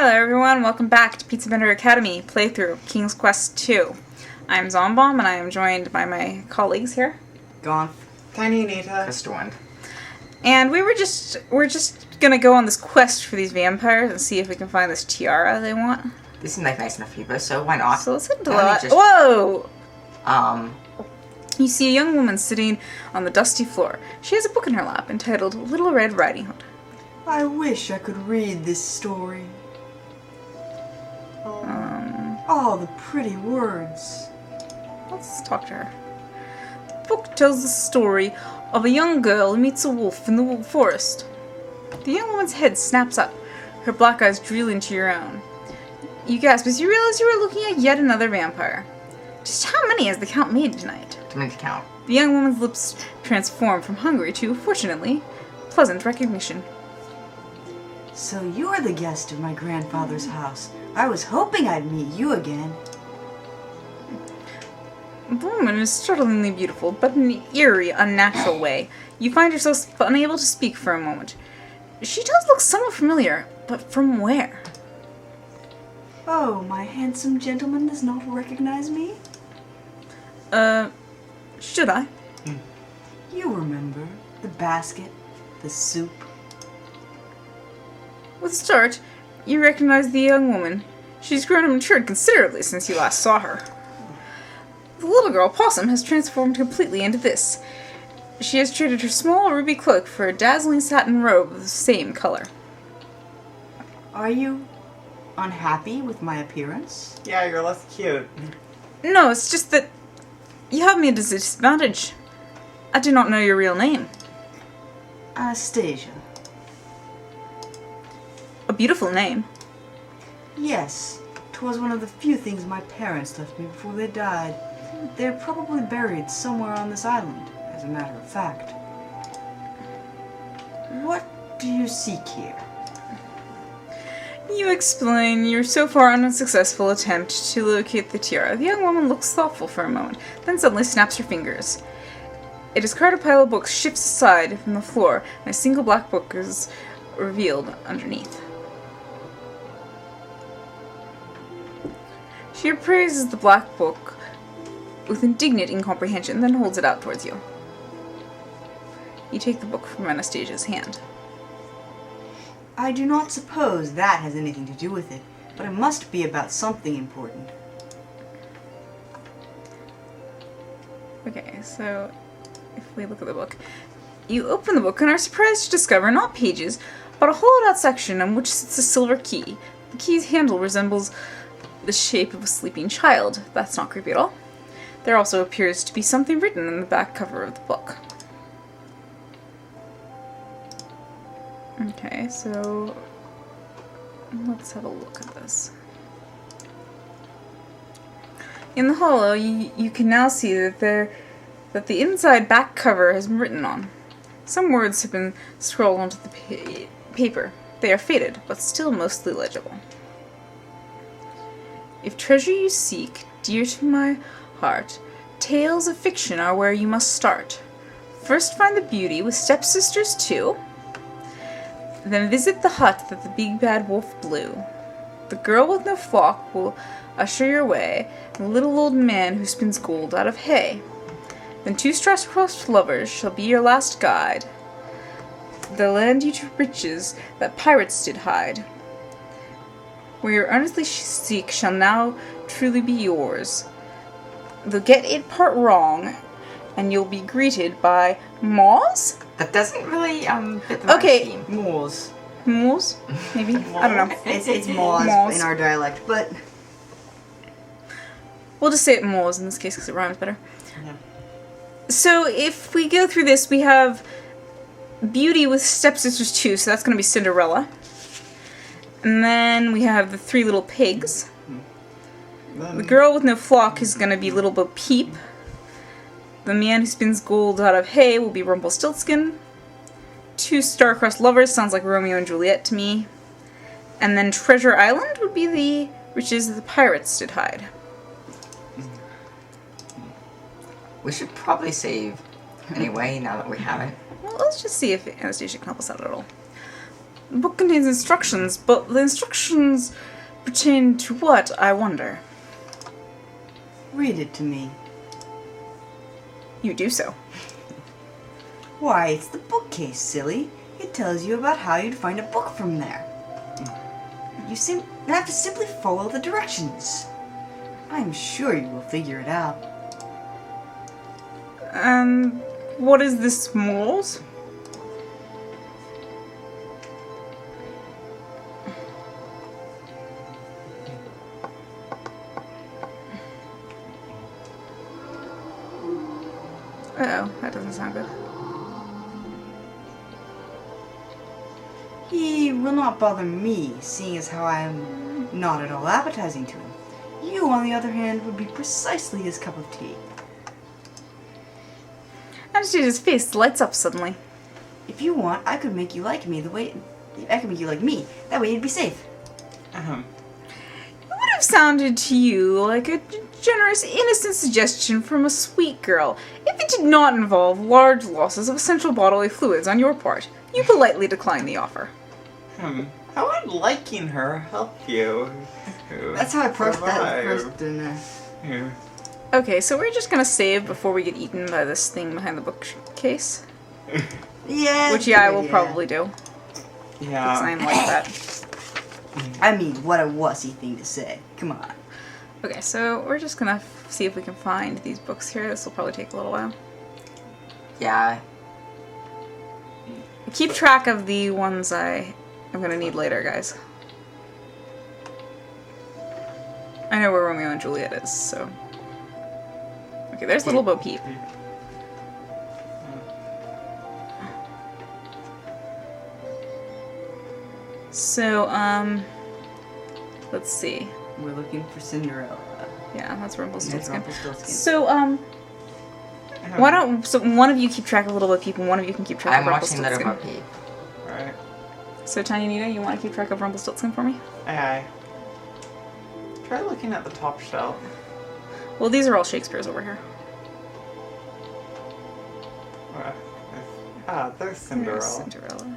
Hello everyone, welcome back to Pizza Vendor Academy playthrough King's Quest 2. I'm Zombomb and I am joined by my colleagues here. Gone. Tiny Nita. Crystal. And we're just gonna go on this quest for these vampires and see if we can find this tiara they want. This is nice enough for you, so why not? So let's hit the Let me just- Whoa! Um, You see a young woman sitting on the dusty floor. She has a book in her lap entitled Little Red Riding Hood. I wish I could read this story. Oh, the pretty words. Let's talk to her. The book tells the story of a young girl who meets a wolf in the forest. The young woman's head snaps up, her black eyes drill into your own. You gasp as you realize you are looking at yet another vampire. Just how many has the count made tonight? to make the count. The young woman's lips transform from hungry to, fortunately, pleasant recognition. So you're the guest of my grandfather's house. I was hoping I'd meet you again. The woman is startlingly beautiful, but in an eerie, unnatural way. You find yourself unable to speak for a moment. She does look somewhat familiar, but from where? Oh, my handsome gentleman does not recognize me? Should I? You remember the basket, the soup. With a start, you recognize the young woman. She's grown and matured considerably since you last saw her. The little girl, Possum, has transformed completely into this. She has traded her small ruby cloak for a dazzling satin robe of the same color. Are you unhappy with my appearance? Yeah, you're less cute. No, it's just that you have me at a disadvantage. I do not know your real name. Anastasia. A beautiful name. Yes, 'twas one of the few things my parents left me before they died. They're probably buried somewhere on this island, as a matter of fact. What do you seek here? You explain your so far unsuccessful attempt to locate the tiara. The young woman looks thoughtful for a moment, then suddenly snaps her fingers. A discarded pile of books shifts aside from the floor, and a single black book is revealed underneath. She appraises the black book with indignant incomprehension, then holds it out towards you. You take the book from Anastasia's hand. I do not suppose that has anything to do with it, but it must be about something important. Okay, so if we look at the book, you open the book and are surprised to discover not pages, but a hollowed-out section on which sits a silver key. The key's handle resembles the shape of a sleeping child. That's not creepy at all. There also appears to be something written in the back cover of the book. Okay, so let's have a look at this. In the hollow, you can now see that the inside back cover has been written on. Some words have been scrawled onto the paper. They are faded, but still mostly legible. If treasure you seek, dear to my heart, tales of fiction are where you must start. First find the beauty with stepsisters too. Then visit the hut that the big bad wolf blew. The girl with no flock will usher your way, and the little old man who spins gold out of hay. Then two star-crossed lovers shall be your last guide. They'll land you to riches that pirates did hide. Where your earnestly seek shall now truly be yours. They'll get it part wrong, and you'll be greeted by Moz? That doesn't really fit the Okay. theme. Moors. Moz? Maybe? I don't know. It's Moors Moors. in our dialect, but We'll just say it Moz in this case because it rhymes better. Yeah. So if we go through this, we have Beauty with stepsisters too, so that's going to be Cinderella. And then we have the three little pigs. The girl with no flock is going to be Little Bo Peep. The man who spins gold out of hay will be Rumpelstiltskin. Two star-crossed lovers sounds like Romeo and Juliet to me. And then Treasure Island would be the riches that the pirates did hide. We should probably save anyway, now that we have it. Well, let's just see if Anastasia can help us out at all. The book contains instructions, but the instructions pertain to what, I wonder? Read it to me. You do so. Why, it's the bookcase, silly. It tells you about how you'd find a book from there. You have to simply follow the directions. I'm sure you will figure it out. And what is this moles? Uh-oh, that doesn't sound good. He will not bother me, seeing as how I am not at all appetizing to him. You, on the other hand, would be precisely his cup of tea. Anastasia's face lights up suddenly. If you want, I could make you like me the way... I could make you like me. That way you'd be safe. It would have sounded to you like a generous, innocent suggestion from a sweet girl if it did not involve large losses of essential bodily fluids on your part. You politely decline the offer. How would liking her help you? That's how I approached that survive? first, didn't I? Yeah. Okay, so we're just gonna save before we get eaten by this thing behind the bookcase. Yeah. Which, yeah, I will probably do. Because Yeah. I'm like that. I mean, what a wussy thing to say. Come on. Okay, so we're just gonna see if we can find these books here. This will probably take a little while. Yeah. Keep track of the ones I'm gonna need later, guys. I know where Romeo and Juliet is, so... Okay, there's Little Bo Peep. So, let's see. We're looking for Cinderella. Yeah, that's That's Rumpelstiltskin. Rumpelstiltskin. So, why don't... So one of you keep track of Little Bo Peep, and one of you can keep track I'm of watching Little Rumpelstiltskin. Bo Peep. Right. So, Tiny Nita, you want to keep track of Rumpelstiltskin for me? Aye. Try looking at the top shelf. Well, these are all Shakespeare's over here. There's There's Cinderella. Cinderella.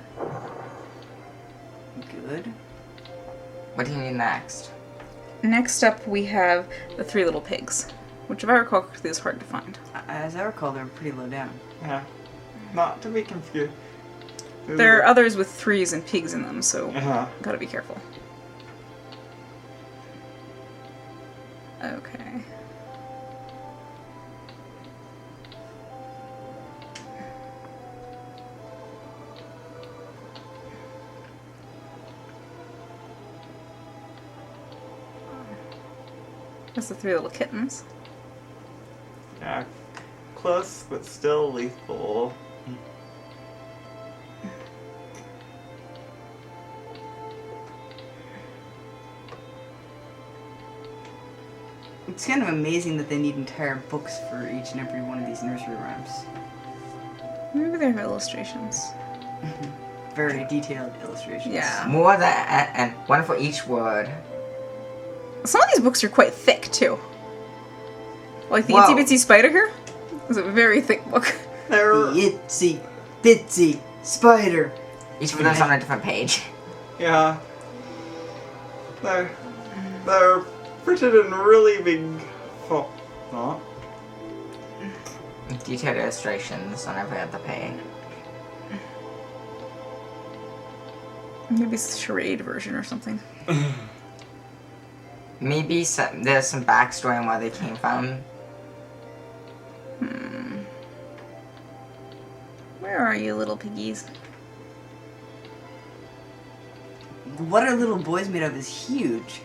Good. What do you need next? Next up, we have the Three Little Pigs, which, if I recall correctly, is hard to find. As I recall, they're pretty low down. Yeah. Not to be confused. There are others with threes and pigs in them, so Uh-huh. gotta be careful. Okay. That's the Three Little Kittens. Yeah. Close, but still lethal. It's kind of amazing that they need entire books for each and every one of these nursery rhymes. Maybe they have illustrations. Very detailed illustrations. Yeah. More than and one for each word. Some of these books are quite thick, too. Like the Whoa. Itsy Bitsy Spider here is a very thick book. They're The itsy bitsy spider. Each of them's on a different page. yeah. They're printed in really big font. Not. Detailed illustrations on every other page. Maybe it's the charade version or something. Maybe there's some backstory on where they came from. Where are you, little piggies? What are little boys made of is huge.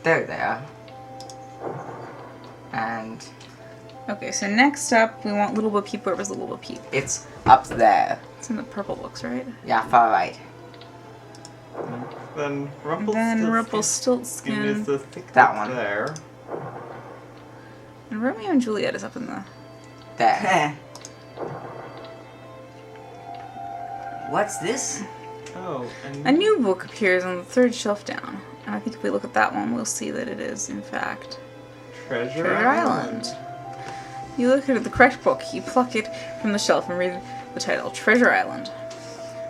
There they are. And Okay, so next up, we want Little Bo Peep. Where was Little Bo Peep? it's up there. It's in the purple books, right? Yeah, far right. Then And then Skin is Rumpelstiltskin. the thick That book one. there. And Romeo and Juliet is up in the... There. Heh. What's this? Oh, A and new book appears on the third shelf down. And I think if we look at that one, we'll see that it is, in fact, Treasure Treasure Island. You look at the correct book. You pluck it from the shelf and read the title, Treasure Island.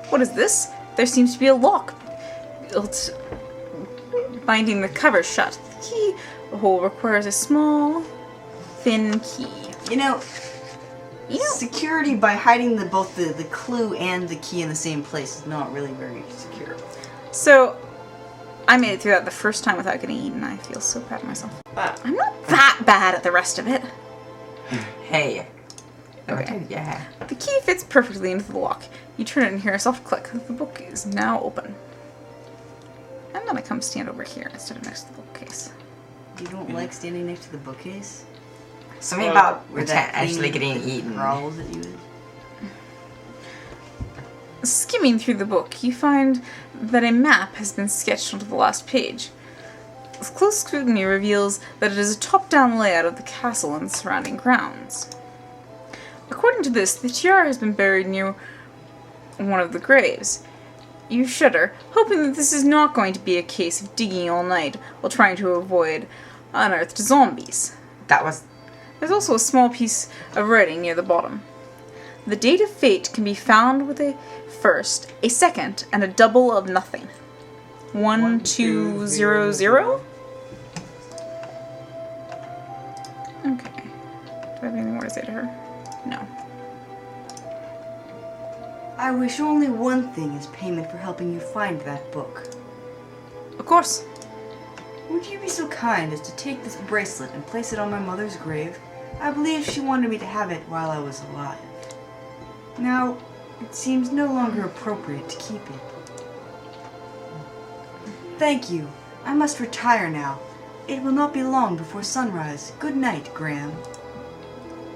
What is this? There seems to be a lock built binding the cover shut. The key hole requires a small, thin key. You know, security by hiding both the clue and the key in the same place is not really very secure. So, I made it through that the first time without getting eaten. I feel so proud of myself. I'm not that bad at the rest of it. Hey. Okay. Yeah. The key fits perfectly into the lock. You turn it and hear a soft click. The book is now open. I'm gonna come stand over here instead of next to the bookcase. You don't like standing next to the bookcase? Something about Where that actually thing getting eaten. growls at you? Skimming through the book, you find that a map has been sketched onto the last page. Close scrutiny reveals that it is a top-down layout of the castle and the surrounding grounds. According to this, the tiara has been buried near one of the graves. You shudder, hoping that this is not going to be a case of digging all night while trying to avoid unearthed zombies. That was... There's also a small piece of writing near the bottom. The date of fate can be found with a first, a second, and a double of nothing. 1200? Okay. Do I have anything more to say to her? No. I wish only one thing as payment for helping you find that book. Of course. Would you be so kind as to take this bracelet and place it on my mother's grave? I believe she wanted me to have it while I was alive. Now, it seems no longer appropriate to keep it. Thank you. I must retire now. It will not be long before sunrise. Good night, Graham.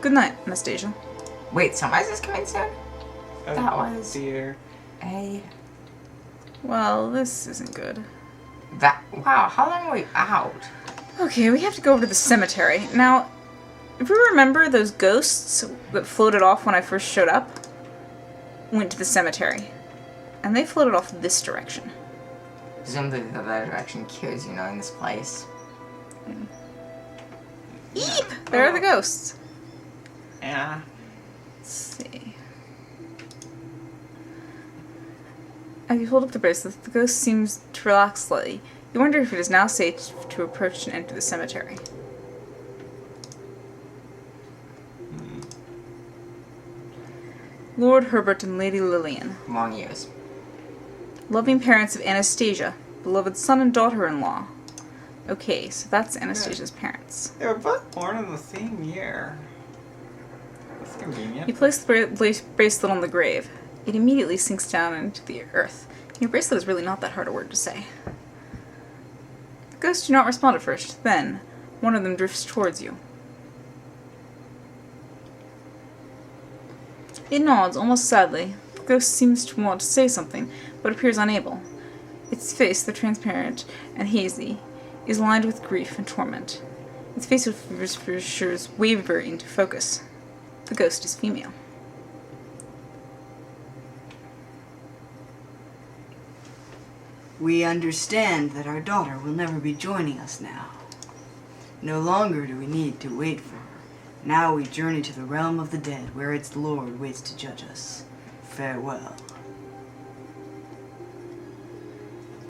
Good night, Anastasia. Wait, sunrise is coming soon? That was... Dear. Hey. Well, this isn't good. That... Wow, how long are we out? Okay, we have to go over to the cemetery. Now, if you remember, those ghosts that floated off when I first showed up went to the cemetery. And they floated off this direction. Presumably the other direction kills, you know, in this place. Eep! There are the ghosts. Yeah. Let's see. As you hold up the bracelet, the ghost seems to relax slightly. You wonder if it is now safe to approach and enter the cemetery. Lord Herbert and Lady Lillian. Long years. Loving parents of Anastasia. Beloved son and daughter-in-law. Okay, so that's Anastasia's parents. They were both born in the same year. That's convenient. You place the bracelet on the grave. It immediately sinks down into the earth. Your bracelet is really not that hard a word to say. The ghosts do not respond at first. Then, one of them drifts towards you. It nods, almost sadly. The ghost seems to want to say something, but appears unable. Its face, though transparent and hazy, is lined with grief and torment. Its facial features waver into focus. The ghost is female. We understand that our daughter will never be joining us now. No longer do we need to wait for her. Now we journey to the realm of the dead, where its lord waits to judge us. Farewell.